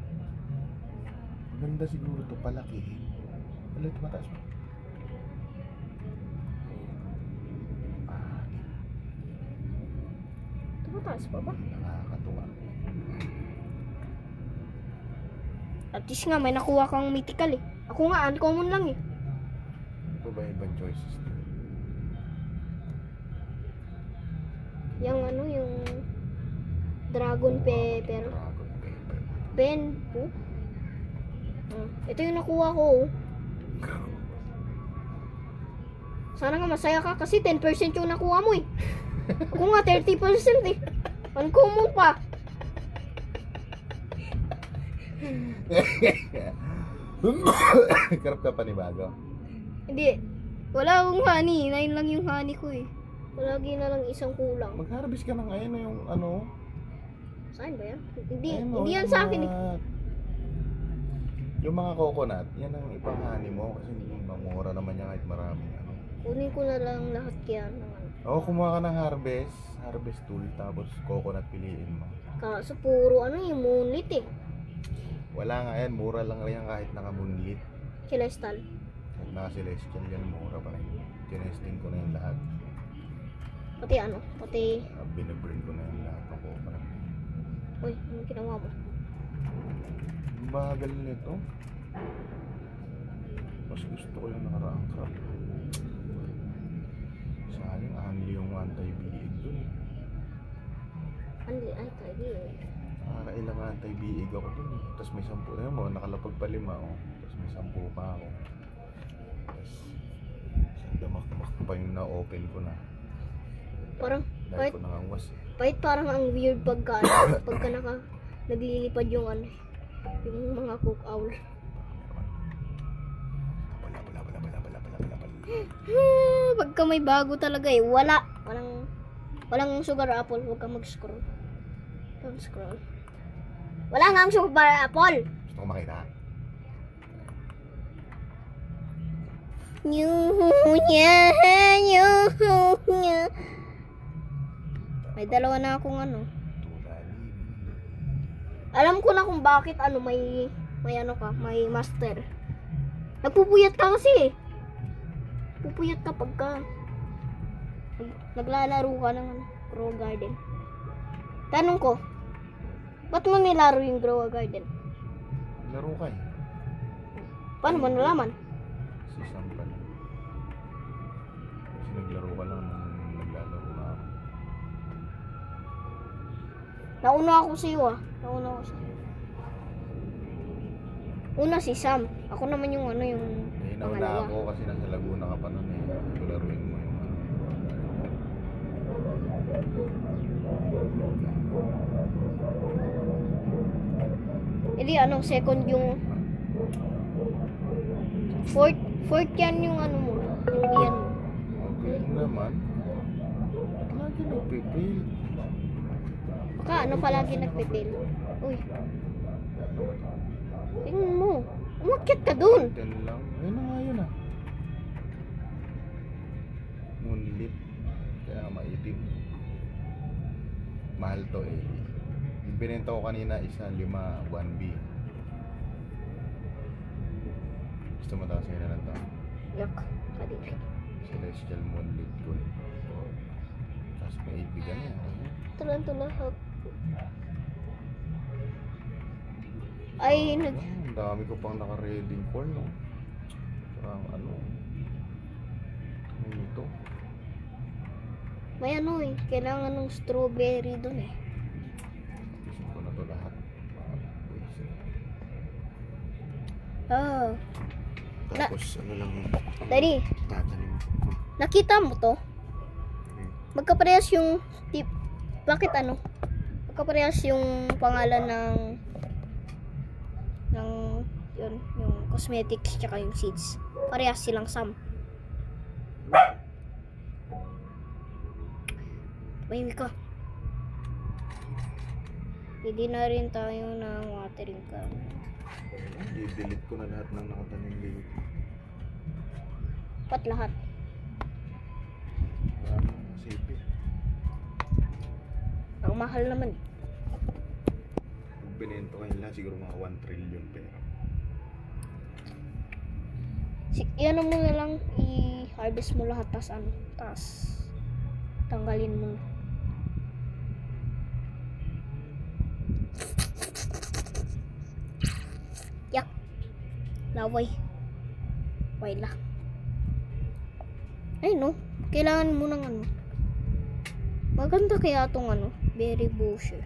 Maganda siguro ito palaki. Wala ito mataas mo. Pangit. Tumataas pa ba? Nakakatuwa. At least nga, may nakuha kang mythical eh. Ako nga, uncommon lang eh. Ito ba ibang choices? Yung ano, yung dragon pepper. Dragon paper. Bamboo. Ito yung nakuha ko. Oh. Sana nga masaya ka kasi 10% yung nakuha mo eh. Ako nga 30% eh. Uncommon pa. Karap ka panibago. Hindi. Wala akong honey. 9 lang yung honey ko eh. Palagi na lang isang kulang. Mag-harvest ka na ngayon na yung ano. Saan ba yan? Hindi, Ayun, hindi yan yung sa akin eh. Yung mga coconut, yan ang ipanghani mo kasi mamura naman yan kahit maraming ano. Kunin ko na lang lahat yan. Oo, kumuha ka ng harvest tool, tapos coconut piliin mo. Kaso puro ano yung moonlit eh. Wala nga yan, mura lang rin yan kahit naka-moonlit. Celestial. Kahit naka-celestial yan, mura pa rin. Tinesting ko na yung lahat. Pati ano, pati... Binaburn ko na yung lahat ng coconut. Uy, ano ginawa mo? Bagal nito. Mas gusto ko yung nakaraang crop. Sayang, only yung anti-biig dun eh. Ay, tayo eh. Nakakailang anti-biig ako dun eh. Tapos may 10 na mo, nakalapag pa 5 oh. Tapos may 10 pa ako. Tapos damak-damak pa yung na-open ko na. Parang, Dahil ko nangangas eh. Kahit parang ang weird pagka naglilipad yung ano, yung mga cook owl. Pagka may bago talaga eh, walang sugar apple, huwag kang mag-scroll. Don't scroll. Wala nga ang sugar apple. Gusto ko makita. Nyuhunya. May dalawa na akong ano. Alam ko na kung bakit ano may ano ka, may master. Nagpupuyat ka kasi eh. Pupuyat ka pagka naglalaro ka ng grow garden. Tanong ko, ba't mo nilaro yung grow garden? Laro ka eh. Paano mo nalaman? Si Sam pala. Kasi naglaro ka lang nung naglalaro na ako. Nauna ako sa iyo ah. Nauna ako sa iyo. Una si Sam. Ako naman yung ano yung Eh, nauna pangalawa. ako kasi nasa Laguna ka pa nun eh. Laruin mo yung ano. Hindi ano, second yung fourth yan yung ano mo, yung biyan mo. Okay naman. Lagi nagpipil. Baka ano palagi nagpipil. Uy. Tingnan mo. Umakyat ka dun. 10 lang. Ayun na nga yun ah. Moonlit. Kaya maitim. Mahal to eh. Yung binenta ko kanina isa 5, 1B. Gusto mo tapos ngayon na lang to? Yak. Kadiri. Celestial Moonlit Gold. Tapos may 8B ka na. Tulad-tulad. Ay, Ang dami ko pang naka-reading corn no. Parang ano. Ano ito? may ano eh. Kailangan ng strawberry dun eh. Pisin ko na to lahat. Ah. Tapos ano lang Daddy, tatanim. nakita mo to? Magkaparehas yung bakit ano? Magkaparehas yung pangalan ng yun, yung cosmetics tsaka yung seeds. Parehas silang Sam. Mahimik ka. Hindi na rin tayo ng watering can. I-delete ko na lahat ng nakatanim dito. Pat lahat. Marami safe eh. Ang mahal naman eh. Pag binento kayo lahat siguro mga 1 trillion pera. Yan mo na lang i-harvest mo lahat tas tanggalin mo. Yak. Laway. Wala. Ay no, kailangan mo ng ano. Maganda kaya tong ano, berry busher.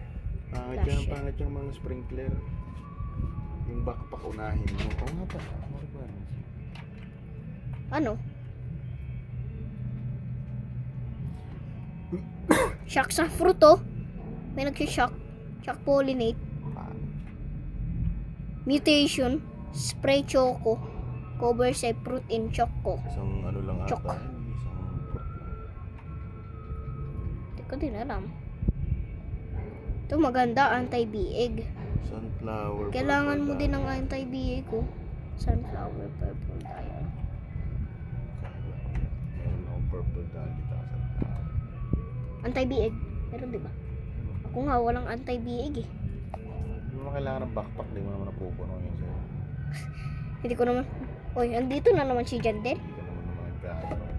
Pangit yung mga sprinkler. Yung backpack unahin mo. Oo nga pa. Ano? Shock sa fruit oh. May nag-shock. Shock pollinate. Mutation. Spray choco. Cover sa fruit in choco. Isang ano lang ata. Chok. Isang fruit lang. Hindi ko din alam. Ito maganda, anti-biig. Sunflower. Kailangan purple mo din ng dahlia. anti-biig ko. Sunflower, purple dahlia. Meron akong purple dahlia at sunflower. Anti-biig. Meron di ba? Ako nga, walang anti-biig eh. Hindi mo kailangan ng backpack, di mo naman napupuno yun sa'yo. Hindi ko naman. Oy, andito na naman si Jandel. Hindi ka naman nagkakaroon.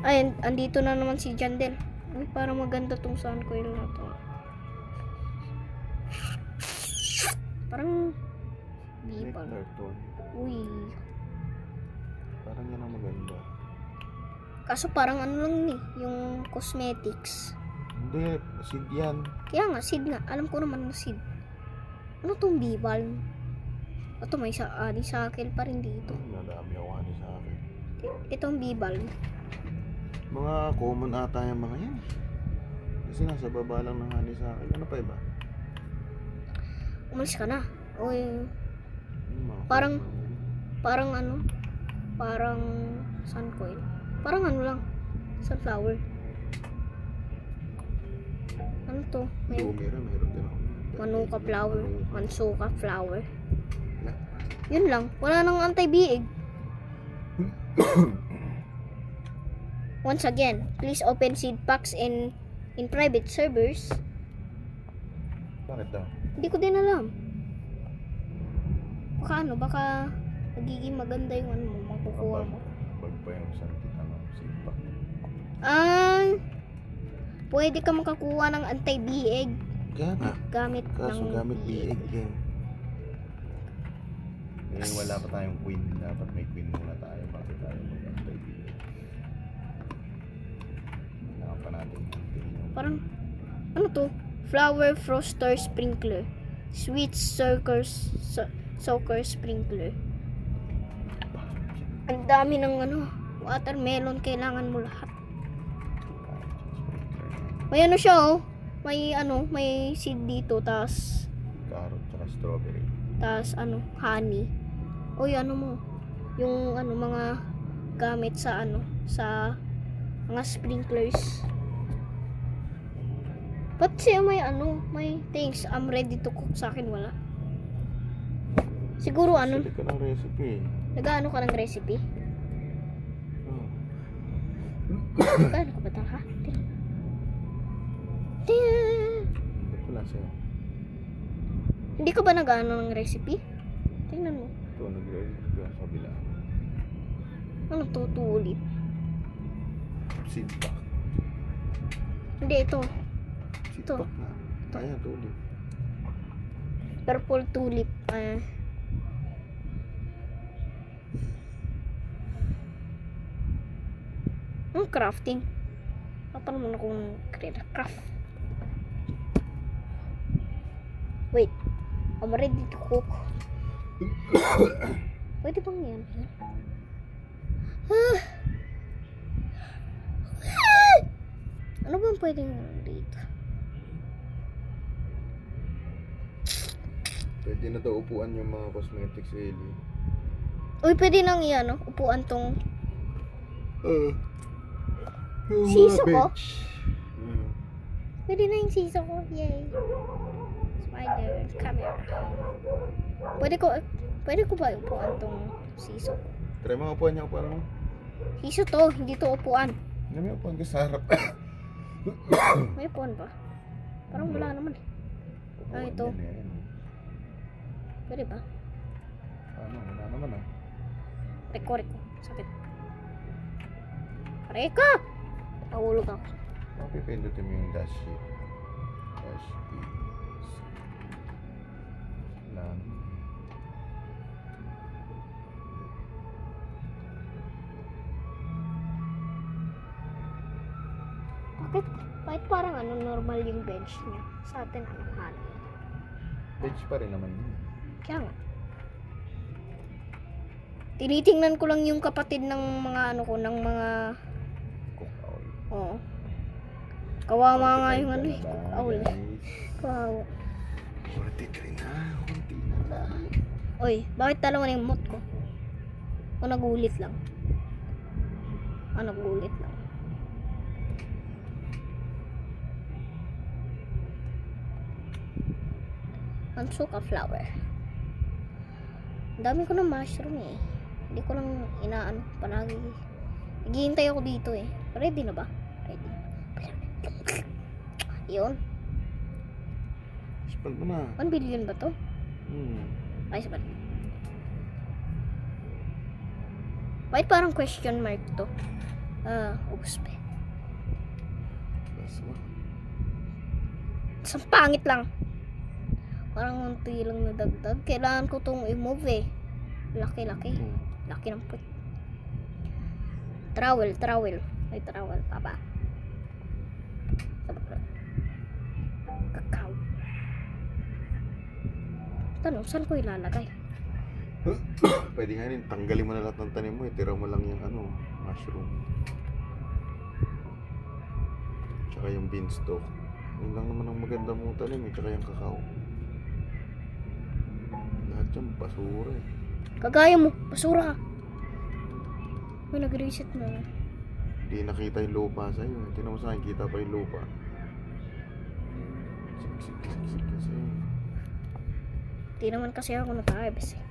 Ay, andito na naman si Jandel. Uy, parang maganda tong sun coil na to. Parang bipal. Nectar to. Uy. Parang yan ang maganda. Kaso parang ano lang ni, yung cosmetics. Hindi, seed yan. Kaya nga, seed nga. Alam ko naman na seed. Ano tong bipal? Ito may sakil pa rin dito. Nadami ako ani sa akin. Itong bibal. Mga common ata yung mga yan. Kasi nasa baba lang ng honey sa akin. Ano pa iba? Umalis ka na. Uy, Yung mga Parang- common. parang ano? Parang sun coil. Parang ano lang. Sunflower. Ano to? May Lumira, meron din ako. manuka flower. Manuka. Mansuka flower. Wala. Yun lang. Wala nang anti-biig. Once again, please open seed packs in private servers. Bakit daw? Hindi ko din alam. Baka magiging maganda yung ano mo, makukuha mo. Bag pa yung sipak. Pwede ka makakuha ng anti-biig Gana. gamit Kaso ng gamit biig din. Eh, wala pa tayong queen. Dapat may queen muna tayo bago tayo mag-antay biig. Kailangan pa natin yung Parang, ano to? Flower froster sprinkler. Sweet soaker sprinkler. Ang dami ng ano, watermelon. Kailangan mo lahat. May ano siya oh. May seed dito. Tas carrot tsaka strawberry. ano, honey. Uy, ano mo? Yung ano, mga gamit sa ano, sa mga sprinklers. Ba't siya may things, I'm ready to cook sa akin, wala? Siguro ano, Sili ka ng recipe. nag-ano ka ng recipe? Oh. Nag-ano ka ba talaga? Ba't wala sa'yo? Hindi ka ba nag-ano ng recipe? Tingnan mo. Ito, nag-recipe ka sa kabila. Ano to, tulip? Seed pack. Hindi, ito. Seed Ito. pack na. Ayan, tulip. Purple tulip. Crafting. Paano mo na kung craft? Wait. I'm ready to cook. Pwede bang yan? Ano bang pwedeng dito? Pwede na daw upuan yung mga cosmetics, Ellie. Uy, pwede nang iyan, no? Upuan tong Yung Siso mga ko? bench. Mm. Pwede na yung siso ko. Yay. Spider camera. Pwede ko ba upuan tong siso? Try mga upuan niya, upuan mo. Siso to, hindi to upuan. Hindi may upuan ka sa harap. May upuan ba? Parang wala naman eh. Upuan ito. yan, yan. Pwede ba? Ano, wala naman ah. Reko. Sakit. Reka! Nahulog ako. Mapipindutin mo yung dash sheet. Dash sheet. Lang. Bakit parang ano, normal yung bench niya? Sa atin, ano, halo. Bench pa rin naman yun. Kaya nga. Tinitingnan ko lang yung kapatid ng mga ano ko, ng mga, Cook oil. oo. Kawawa nga yung ano eh. Owl. Guys. Kawawa. 43 na. Kunti na lang. Oy, bakit dalawa na yung mot ko? O nagulit lang? Nagulit lang. Ansuka flower. Ang dami ko ng mushroom eh. Hindi ko lang inaano palagi. Naghihintay ako dito eh. Ready na ba? Ready. Yun. Spell mo na. 1 billion ba to? Ay, sabat. Bakit parang question mark to? Ubus pa. Last mo. Isang pangit lang. Parang unti lang nadagdag. Kailangan ko tong i-move eh. Laki. Laki ng put. Trowel. May trowel pa ba? Kakao. Tanong, saan ko ilalagay? Pwede nga rin, tanggalin mo na lahat ng tanim mo, itira mo lang yung mushroom. Tsaka yung beanstalk. Yun lang naman ang maganda mong tanim, tsaka yung kakao. Lahat yan, basura eh. Kagaya mo, basura ka. May nag-reset na. Hindi nakita yung lupa sa'yo. Tingnan mo sa akin, kita pa yung lupa. Siksik kasi. Di naman kasi ako nag-harvest eh.